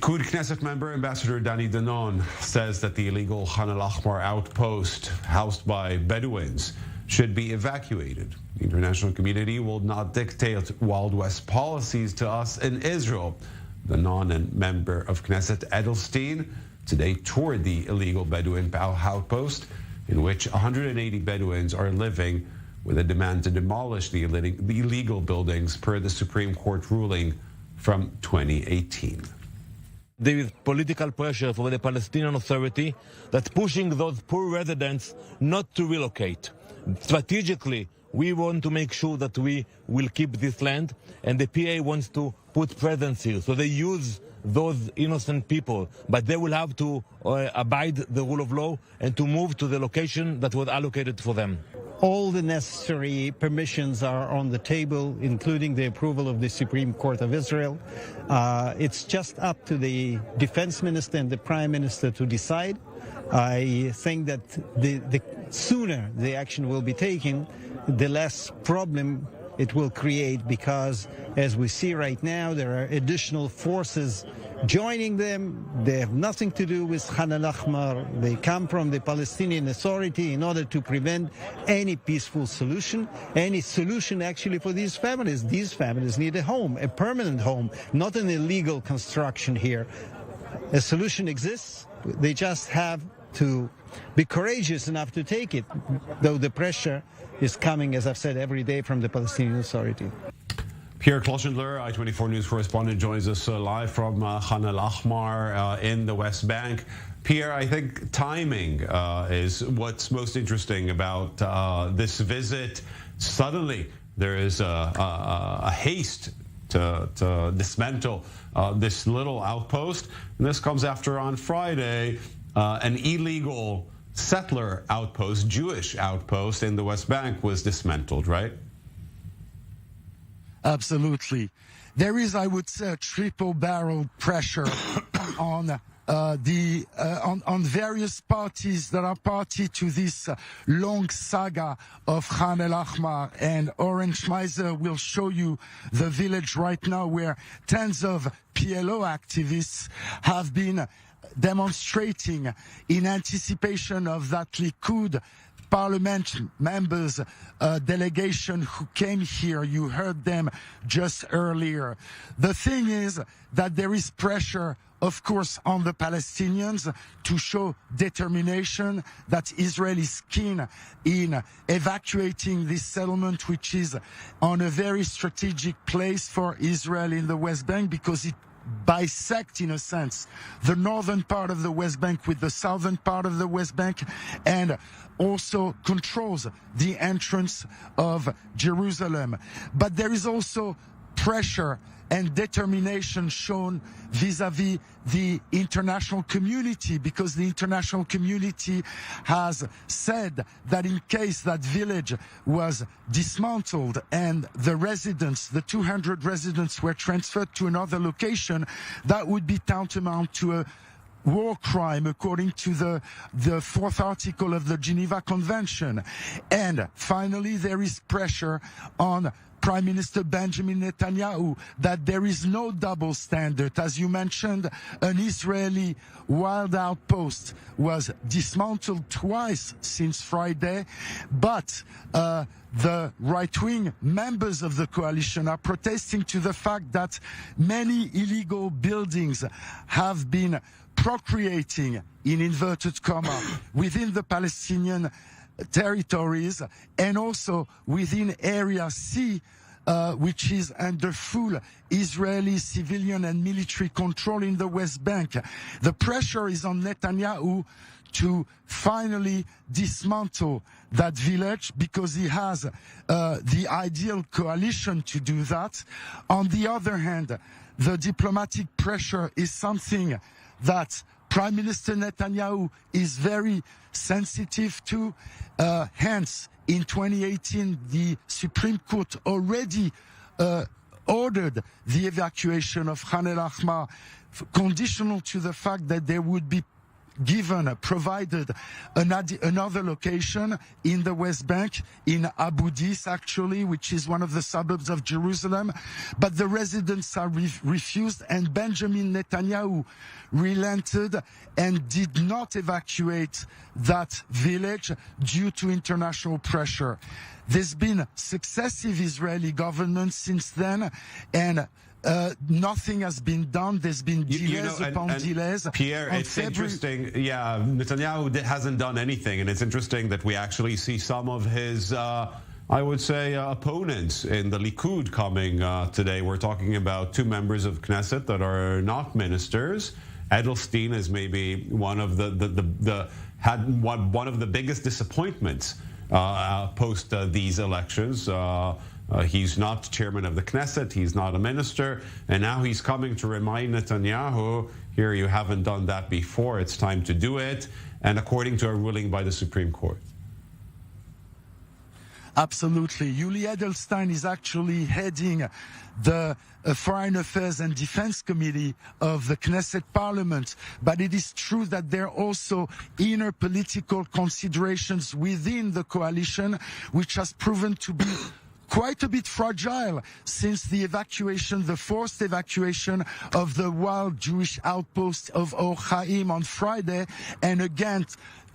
Likud Knesset member Ambassador Danny Danon says that the illegal al-Ahmar outpost housed by Bedouins should be evacuated. The international community will not dictate Wild West policies to us in Israel. Danon and member of Knesset Edelstein today toured the illegal Bedouin outpost in which 180 Bedouins are living, with a demand to demolish the illegal buildings per the Supreme Court ruling from 2018. There is political pressure for the Palestinian Authority that's pushing those poor residents not to relocate. Strategically, we want to make sure that we will keep this land, and the PA wants to put presence here. So they use those innocent people, but they will have to abide the rule of law and to move to the location that was allocated for them. All the necessary permissions are on the table, including the approval of the Supreme Court of Israel. It's just up to the defense minister and the prime minister to decide. I think that the sooner the action will be taken, the less problem it will create, because as we see right now, there are additional forces joining them. They have nothing to do with al-Ahmar. They come from the Palestinian Authority in order to prevent any peaceful solution, any solution actually for these families. These families need a home, a permanent home, not an illegal construction here. A solution exists. They just have to be courageous enough to take it, though the pressure is coming, as I've said, every day from the Palestinian Authority. Pierre Kloschendler, I-24 News correspondent, joins us live from Khan al-Ahmar in the West Bank. Pierre, I think timing is what's most interesting about this visit. Suddenly, there is a haste to dismantle this little outpost. And this comes after, on Friday, an illegal settler outpost, Jewish outpost in the West Bank was dismantled, right? Absolutely. There is, I would say, a triple-barrel pressure on on various parties that are party to this long saga of Khan al-Ahmar. And Oren Schmeiser will show you the village right now where tens of PLO activists have been demonstrating in anticipation of that Likud Parliament members delegation who came here. You heard them just earlier. The thing is that there is pressure, of course, on the Palestinians to show determination, that Israel is keen in evacuating this settlement, which is on a very strategic place for Israel in the West Bank, because it bisect, in a sense, the northern part of the West Bank with the southern part of the West Bank, and also controls the entrance of Jerusalem. But there is also pressure and determination shown vis-à-vis the international community, because the international community has said that in case that village was dismantled and the residents, the 200 residents, were transferred to another location, that would be tantamount to a war crime, according to the fourth article of the Geneva Convention. And finally, there is pressure on Prime Minister Benjamin Netanyahu that there is no double standard. As you mentioned, an Israeli wild outpost was dismantled twice since Friday, but the right-wing members of the coalition are protesting to the fact that many illegal buildings have been procreating, in inverted comma, within the Palestinian territories, and also within Area C, which is under full Israeli civilian and military control in the West Bank. The pressure is on Netanyahu to finally dismantle that village, because he has the ideal coalition to do that. On the other hand, the diplomatic pressure is something that Prime Minister Netanyahu is very sensitive to. Hence, in 2018, the Supreme Court already ordered the evacuation of Khan al-Ahmar, conditional to the fact that there would be provided another location in the West Bank, in Abu Dis actually, which is one of the suburbs of Jerusalem. But the residents are refused, and Benjamin Netanyahu relented and did not evacuate that village due to international pressure. There's been successive Israeli governments since then, and nothing has been done. There's been delays upon delays. Pierre, it's interesting. Yeah, Netanyahu hasn't done anything, and it's interesting that we actually see some of his, I would say, opponents in the Likud coming today. We're talking about two members of Knesset that are not ministers. Edelstein is maybe one of one of the biggest disappointments post these elections. He's not chairman of the Knesset, he's not a minister, and now he's coming to remind Netanyahu, here, you haven't done that before, it's time to do it, and according to a ruling by the Supreme Court. Absolutely. Yuli Edelstein is actually heading the Foreign Affairs and Defense Committee of the Knesset Parliament. But it is true that there are also inner political considerations within the coalition, which has proven to be quite a bit fragile since the forced evacuation of the wild Jewish outpost of Or Chaim on Friday, and again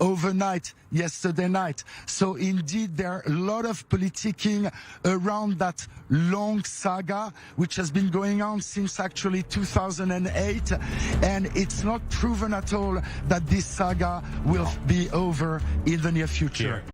overnight, yesterday night. So indeed, there are a lot of politicking around that long saga, which has been going on since actually 2008, and it's not proven at all that this saga will be over in the near future.